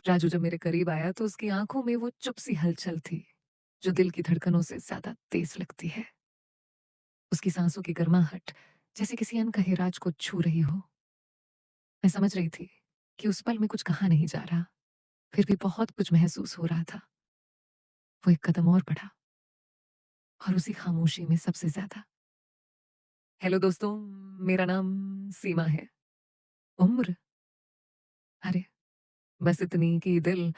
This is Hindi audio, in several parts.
राजू जब मेरे करीब आया तो उसकी आंखों में वो चुप सी हलचल थी, जो दिल की धड़कनों से ज्यादा तेज लगती है। उसकी सांसों की गर्माहट जैसे किसी अनकहे राज को छू रही हो। मैं समझ रही थी कि उस पल में कुछ कहा नहीं जा रहा, फिर भी बहुत कुछ महसूस हो रहा था। वो एक कदम और बढ़ा, और उसी खामोशी में सबसे ज्यादा। हेलो दोस्तों, मेरा नाम सीमा है। उम्र, अरे बस इतनी कि दिल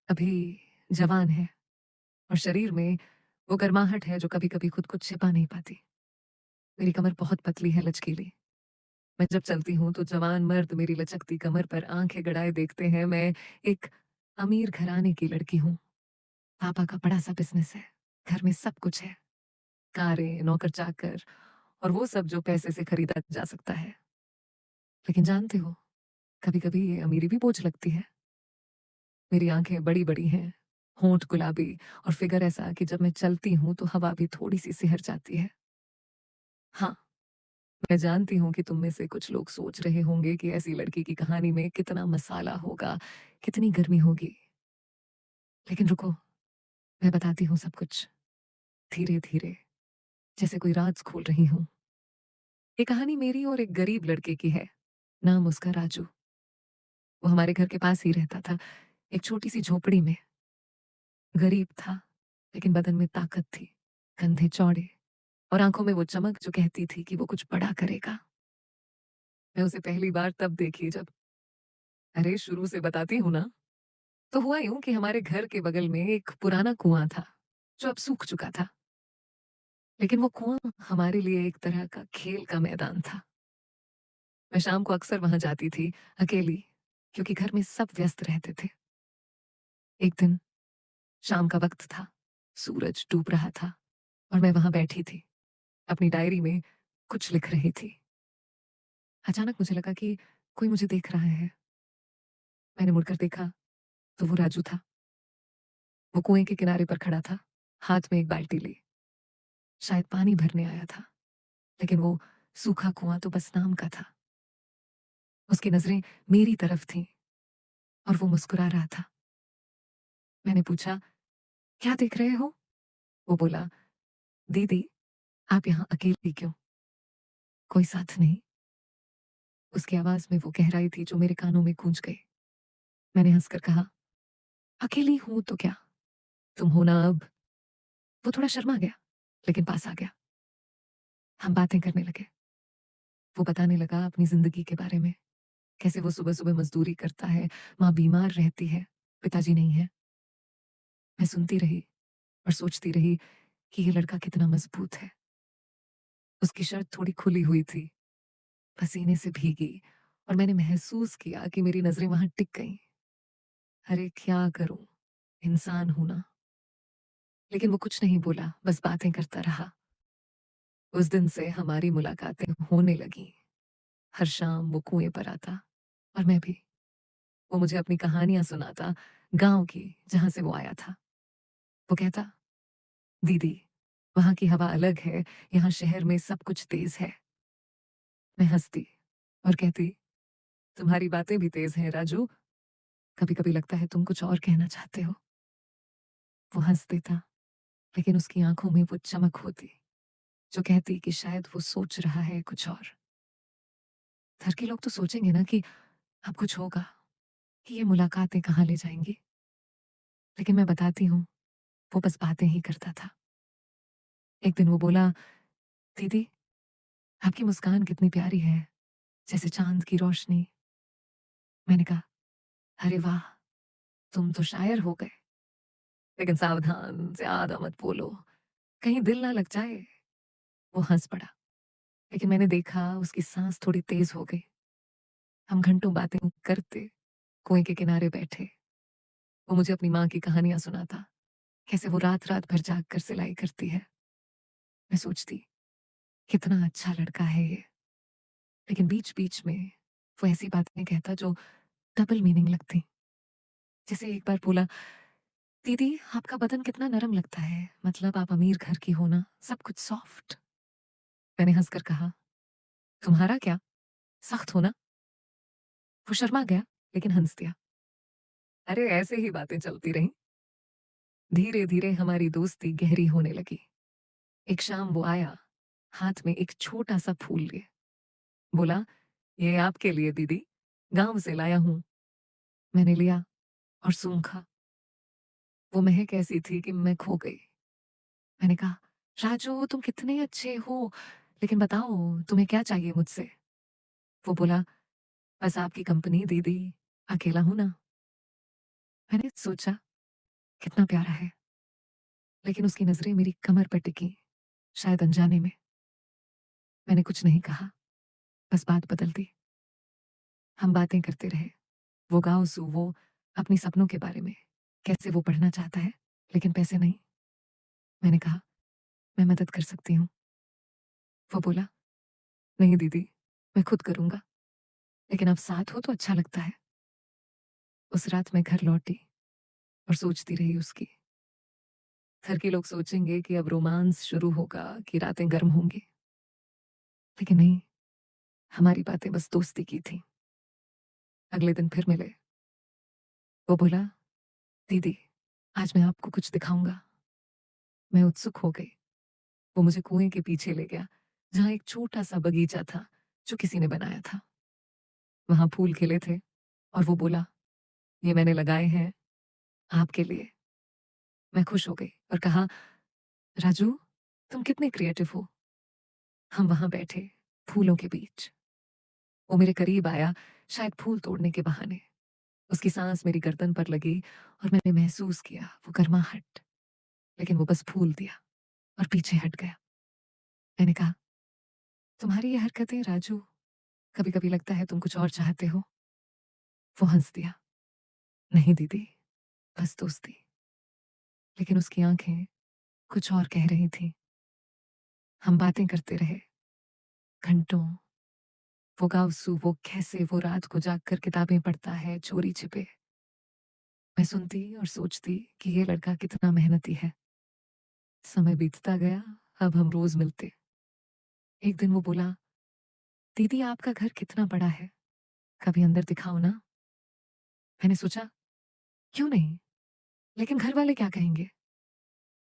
अभी जवान है, और शरीर में वो गर्माहट है जो कभी कभी खुद को छिपा नहीं पाती। मेरी कमर बहुत पतली है, लचकीली। मैं जब चलती हूँ तो जवान मर्द मेरी लचकती कमर पर आंखें गड़ाए देखते हैं। मैं एक अमीर घराने की लड़की हूँ। पापा का बड़ा सा बिजनेस है, घर में सब कुछ है, कारें, नौकर चाकर, और वो सब जो पैसे से खरीदा जा सकता है। लेकिन जानते हो, कभी कभी ये अमीरी भी बोझ लगती है। मेरी आंखें बड़ी बड़ी हैं, होंठ गुलाबी, और फिगर ऐसा कि जब मैं चलती हूँ तो हवा भी थोड़ी सी सिहर जाती है। हाँ, मैं जानती हूँ कि तुम में से कुछ लोग सोच रहे होंगे कि ऐसी लड़की की कहानी में कितना मसाला होगा, कितनी गर्मी होगी। लेकिन रुको, मैं बताती हूँ सब कुछ, धीरे धीरे, जैसे कोई राज खोल रही हूँ। ये कहानी मेरी और एक गरीब लड़के की है। नाम उसका राजू। वो हमारे घर के पास ही रहता था, एक छोटी सी झोपड़ी में। गरीब था, लेकिन बदन में ताकत थी, कंधे चौड़े, और आंखों में वो चमक जो कहती थी कि वो कुछ बड़ा करेगा। मैं उसे पहली बार तब देखी जब, अरे शुरू से बताती हूँ ना। तो हुआ यूं कि हमारे घर के बगल में एक पुराना कुआं था, जो अब सूख चुका था। लेकिन वो कुआं हमारे लिए एक तरह का खेल का मैदान था। मैं शाम को अक्सर वहां जाती थी, अकेली, क्योंकि घर में सब व्यस्त रहते थे। एक दिन शाम का वक्त था, सूरज डूब रहा था, और मैं वहां बैठी थी, अपनी डायरी में कुछ लिख रही थी। अचानक मुझे लगा कि कोई मुझे देख रहा है। मैंने मुड़कर देखा तो वो राजू था। वो कुएं के किनारे पर खड़ा था, हाथ में एक बाल्टी ली। शायद पानी भरने आया था, लेकिन वो सूखा कुआं तो बस नाम का था। उसकी नजरें मेरी तरफ थीं, और वो मुस्कुरा रहा था। मैंने पूछा, क्या देख रहे हो? वो बोला, दीदी, आप यहाँ अकेली क्यों? कोई साथ नहीं? उसकी आवाज में वो गहराई थी जो मेरे कानों में गूंज गई। मैंने हंसकर कहा, अकेली हूं तो क्या, तुम हो ना अब। वो थोड़ा शर्मा गया, लेकिन पास आ गया। हम बातें करने लगे। वो बताने लगा अपनी जिंदगी के बारे में, कैसे वो सुबह सुबह मजदूरी करता है, माँ बीमार रहती है, पिताजी नहीं है। मैं सुनती रही और सोचती रही कि ये लड़का कितना मजबूत है। उसकी शर्ट थोड़ी खुली हुई थी, पसीने से भीगी, और मैंने महसूस किया कि मेरी नजरें वहां टिक गईं। अरे क्या करूं, इंसान हूं ना। लेकिन वो कुछ नहीं बोला, बस बातें करता रहा। उस दिन से हमारी मुलाकातें होने लगी। हर शाम वो कुएं पर आता, और मैं भी। वो मुझे अपनी कहानियां सुनाता, गांव की, जहां से वो आया था। वो कहता, दीदी, वहां की हवा अलग है, यहाँ शहर में सब कुछ तेज है। मैं हंसती और कहती, तुम्हारी बातें भी तेज हैं राजू। कभी कभी लगता है तुम कुछ और कहना चाहते हो। वो हंस देता, लेकिन उसकी आंखों में वो चमक होती, जो कहती कि शायद वो सोच रहा है कुछ और। घर के लोग तो सोचेंगे ना कि अब कुछ होगा, कि ये मुलाकातें कहाँ ले जाएंगी। लेकिन मैं बताती हूँ, वो बस बातें ही करता था। एक दिन वो बोला, दीदी, आपकी मुस्कान कितनी प्यारी है, जैसे चांद की रोशनी। मैंने कहा, अरे वाह, तुम तो शायर हो गए। लेकिन सावधान, ज्यादा मत बोलो, कहीं दिल ना लग जाए। वो हंस पड़ा, लेकिन मैंने देखा उसकी सांस थोड़ी तेज हो गई। हम घंटों बातें करते, कुएं के किनारे बैठे। वो मुझे अपनी माँ की कहानियां सुनाता, कैसे वो रात रात भर जाग कर सिलाई करती है। मैं सोचती, कितना अच्छा लड़का है ये। लेकिन बीच बीच में वो ऐसी बातें कहता जो डबल मीनिंग लगती। जैसे एक बार बोला, दीदी, आपका बदन कितना नरम लगता है, मतलब आप अमीर घर की हो ना, सब कुछ सॉफ्ट। मैंने हंसकर कहा, तुम्हारा क्या, सख्त हो ना। वो शर्मा गया, लेकिन हंस दिया। अरे ऐसे ही बातें चलती रहीं। धीरे धीरे हमारी दोस्ती गहरी होने लगी। एक शाम वो आया, हाथ में एक छोटा सा फूल लिए। बोला, ये आपके लिए दीदी, गांव से लाया हूं। मैंने लिया और सूंघा। वो महक ऐसी थी कि मैं खो गई। मैंने कहा, राजू तुम कितने अच्छे हो, लेकिन बताओ तुम्हें क्या चाहिए मुझसे? वो बोला, बस आपकी कंपनी दीदी, अकेला हूं ना। मैंने सोचा, कितना प्यारा है। लेकिन उसकी नजरें मेरी कमर पर टिकी, शायद अनजाने में। मैंने कुछ नहीं कहा, बस बात बदल दी। हम बातें करते रहे। वो गांव वो अपने सपनों के बारे में, कैसे वो पढ़ना चाहता है, लेकिन पैसे नहीं। मैंने कहा, मैं मदद कर सकती हूँ। वो बोला, नहीं दीदी, मैं खुद करूंगा, लेकिन आप साथ हो तो अच्छा लगता है। उस रात मैं घर लौटी और सोचती रही उसकी। घर के लोग सोचेंगे कि अब रोमांस शुरू होगा, कि रातें गर्म होंगी, लेकिन नहीं, हमारी बातें बस दोस्ती की थी। अगले दिन फिर मिले। वो बोला, दीदी, आज मैं आपको कुछ दिखाऊंगा। मैं उत्सुक हो गई। वो मुझे कुएं के पीछे ले गया, जहां एक छोटा सा बगीचा था जो किसी ने बनाया था। वहां फूल खिले थे और वो बोला, ये मैंने लगाए हैं आपके लिए। मैं खुश हो गई और कहा, राजू तुम कितने क्रिएटिव हो। हम वहां बैठे, फूलों के बीच। वो मेरे करीब आया, शायद फूल तोड़ने के बहाने। उसकी सांस मेरी गर्दन पर लगी और मैंने महसूस किया वो गर्माहट। लेकिन वो बस फूल दिया और पीछे हट गया। मैंने कहा, तुम्हारी ये हरकतें राजू, कभी कभी लगता है तुम कुछ और चाहते हो। वो हंस दिया, नहीं दीदी, बस दोस्ती। लेकिन उसकी आंखें कुछ और कह रही थी। हम बातें करते रहे, घंटों। वो गावसू, वो कैसे वो रात को जागकर किताबें पढ़ता है चोरी छिपे। मैं सुनती और सोचती कि ये लड़का कितना मेहनती है। समय बीतता गया, अब हम रोज मिलते। एक दिन वो बोला, दीदी आपका घर कितना बड़ा है, कभी अंदर दिखाओ ना। मैंने सोचा, क्यों नहीं, लेकिन घर वाले क्या कहेंगे?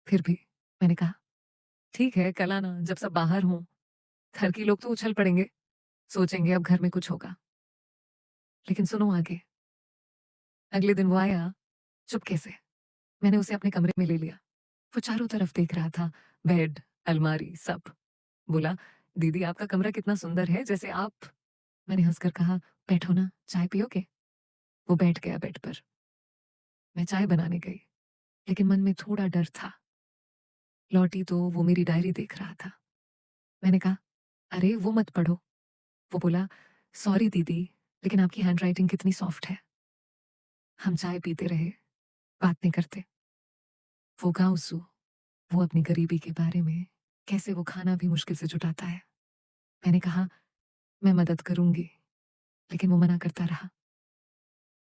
फिर भी मैंने कहा, ठीक है कल आना, जब सब बाहर हों। घर के लोग तो उछल पड़ेंगे, सोचेंगे अब घर में कुछ होगा। लेकिन सुनो आगे। अगले दिन वो आया, चुपके से। मैंने उसे अपने कमरे में ले लिया। वो चारों तरफ देख रहा था, बेड, अलमारी, सब। बोला, दीदी आपका कमरा कितना सुंदर है, जैसे आप। मैंने हंसकर कहा, बैठो ना, चाय पियोगे? वो बैठ गया बेड पर। मैं चाय बनाने गई, लेकिन मन में थोड़ा डर था। लौटी तो वो मेरी डायरी देख रहा था। मैंने कहा, अरे वो मत पढ़ो। वो बोला, सॉरी दीदी, लेकिन आपकी हैंडराइटिंग कितनी सॉफ्ट है। हम चाय पीते रहे, बातें करते। वो गांव वो अपनी गरीबी के बारे में, कैसे वो खाना भी मुश्किल से जुटाता है। मैंने कहा, मैं मदद करूंगी, लेकिन वो मना करता रहा।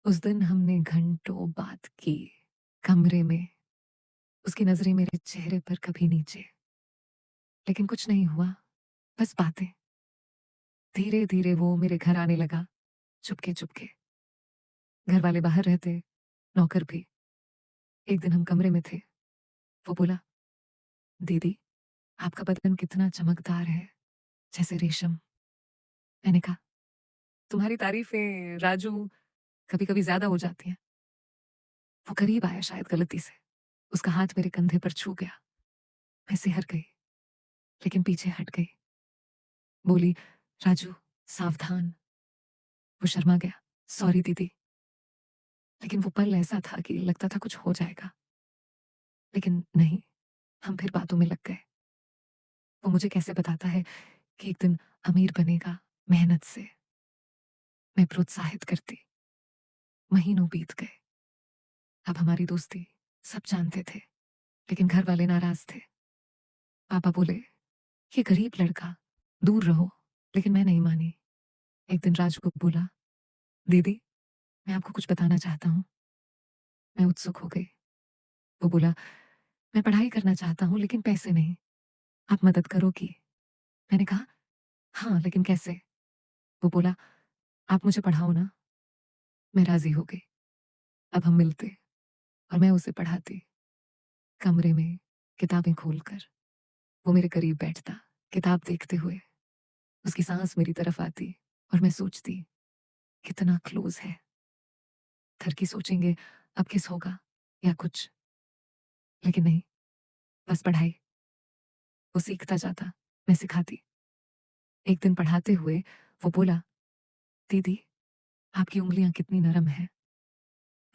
उस दिन हमने घंटों बात की, कमरे में। उसकी नजरें मेरे चेहरे पर कभी नीचे। लेकिन कुछ नहीं हुआ, बस बातें। धीरे धीरे वो मेरे घर आने लगा, चुपके चुपके। घर वाले बाहर रहते, नौकर भी। एक दिन हम कमरे में थे। वो बोला, दीदी आपका बदन कितना चमकदार है, जैसे रेशम। मैंने कहा, तुम्हारी तारीफें राजू कभी कभी ज्यादा हो जाती हैं। वो करीब आया, शायद गलती से। उसका हाथ मेरे कंधे पर छू गया। मैं सिहर गई, लेकिन पीछे हट गई। बोली, राजू सावधान। वो शर्मा गया, सॉरी दीदी। लेकिन वो पल ऐसा था कि लगता था कुछ हो जाएगा, लेकिन नहीं। हम फिर बातों में लग गए। वो मुझे कैसे बताता है कि एक दिन अमीर बनेगा, मेहनत से। मैं प्रोत्साहित करती। महीनों बीत गए। अब हमारी दोस्ती सब जानते थे, लेकिन घर वाले नाराज थे। पापा बोले, ये गरीब लड़का, दूर रहो। लेकिन मैं नहीं मानी। एक दिन राजू को बोला, दीदी मैं आपको कुछ बताना चाहता हूँ। मैं उत्सुक हो गई। वो बोला, मैं पढ़ाई करना चाहता हूँ, लेकिन पैसे नहीं। आप मदद करोगी? मैंने कहा, हाँ, लेकिन कैसे? वो बोला, आप मुझे पढ़ाओ ना। मैं राजी हो गई। अब हम मिलते और मैं उसे पढ़ाती, कमरे में किताबें खोलकर। वो मेरे करीब बैठता, किताब देखते हुए। उसकी सांस मेरी तरफ आती और मैं सोचती, कितना क्लोज है। थर की सोचेंगे अब किस होगा या कुछ, लेकिन नहीं, बस पढ़ाई। वो सीखता जाता, मैं सिखाती। एक दिन पढ़ाते हुए वो बोला, दीदी, आपकी उंगलियां कितनी नरम हैं।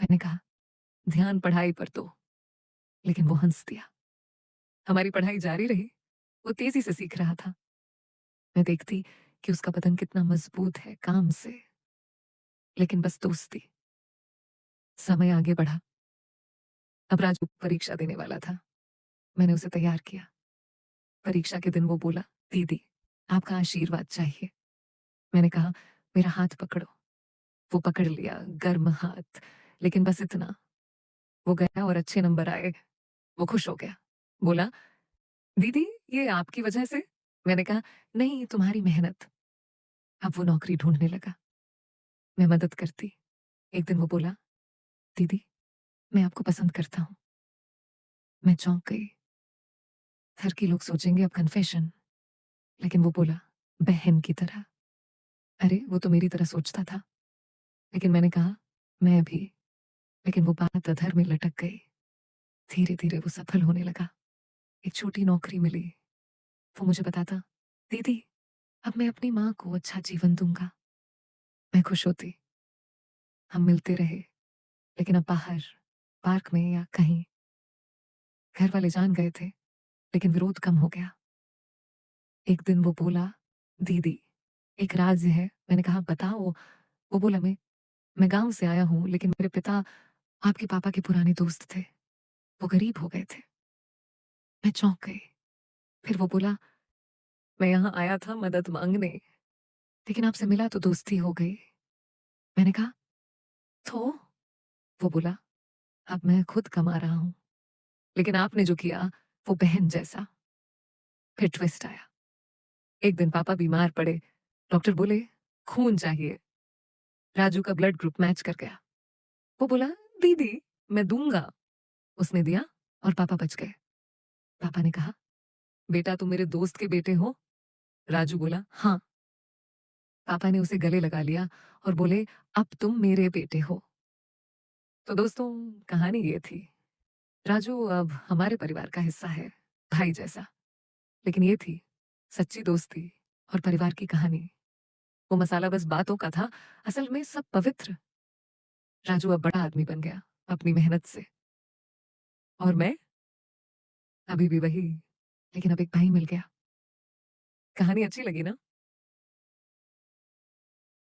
मैंने कहा, ध्यान पढ़ाई पर दो। लेकिन वो हंस दिया। हमारी पढ़ाई जारी रही। वो तेजी से सीख रहा था। मैं देखती कि उसका बदन कितना मजबूत है काम से। लेकिन बस दोस्ती। समय आगे बढ़ा। अब राजू परीक्षा देने वाला था। मैंने उसे तैयार किया। परीक्षा के दिन वो बोला, दीदी, आपका आशीर्वाद चाहिए। मैंने कहा, मेरा हाथ पकड़ो। वो पकड़ लिया, गर्म हाथ। लेकिन बस इतना। वो गया और अच्छे नंबर आए। वो खुश हो गया। बोला, दीदी, ये आपकी वजह से? मैंने कहा, नहीं, तुम्हारी मेहनत। अब वो नौकरी ढूंढने लगा। मैं मदद करती। एक दिन वो बोला, दीदी, मैं आपको पसंद करता हूँ। मैं चौंक गई। घर के लोग सोचेंगे अब कन्फेशन। लेकिन वो बोला, बहन की तरह। अरे, वो तो मेरी तरह सोचता था। लेकिन मैंने कहा, मैं भी। लेकिन वो बात अधर में लटक गई। धीरे धीरे वो सफल होने लगा। एक छोटी नौकरी मिली। वो मुझे बताता, दीदी, अब मैं अपनी माँ को अच्छा जीवन दूंगा। मैं खुश होती। हम मिलते रहे। लेकिन अब बाहर, पार्क में या कहीं। घर वाले जान गए थे। लेकिन विरोध कम हो गया। एक दिन वो बोला, दीदी, एक राज है। मैंने कहा, बताओ। वो बोला, मैं गांव से आया हूँ, लेकिन मेरे पिता आपके पापा के पुराने दोस्त थे। वो गरीब हो गए थे। मैं चौंक गई। फिर वो बोला, मैं यहाँ आया था मदद मांगने, लेकिन आपसे मिला तो दोस्ती हो गई। मैंने कहा, तो? वो बोला, अब मैं खुद कमा रहा हूँ, लेकिन आपने जो किया वो बहन जैसा। फिर ट्विस्ट आया। एक दिन पापा बीमार पड़े। डॉक्टर बोले, खून चाहिए। राजू का ब्लड ग्रुप मैच कर गया। वो बोला, दीदी, मैं दूंगा। उसने दिया और पापा बच गए। पापा ने कहा, बेटा, तुम मेरे दोस्त के बेटे हो? राजू बोला, हाँ। पापा ने उसे गले लगा लिया और बोले, अब तुम मेरे बेटे हो। तो दोस्तों, कहानी ये थी। राजू अब हमारे परिवार का हिस्सा है, भाई जैसा। लेकिन ये थी सच्ची दोस्ती और परिवार की कहानी। वो मसाला बस बातों का था, असल में सब पवित्र। राजू अब बड़ा आदमी बन गया अपनी मेहनत से। और मैं अभी भी वही, लेकिन अब एक भाई मिल गया। कहानी अच्छी लगी ना?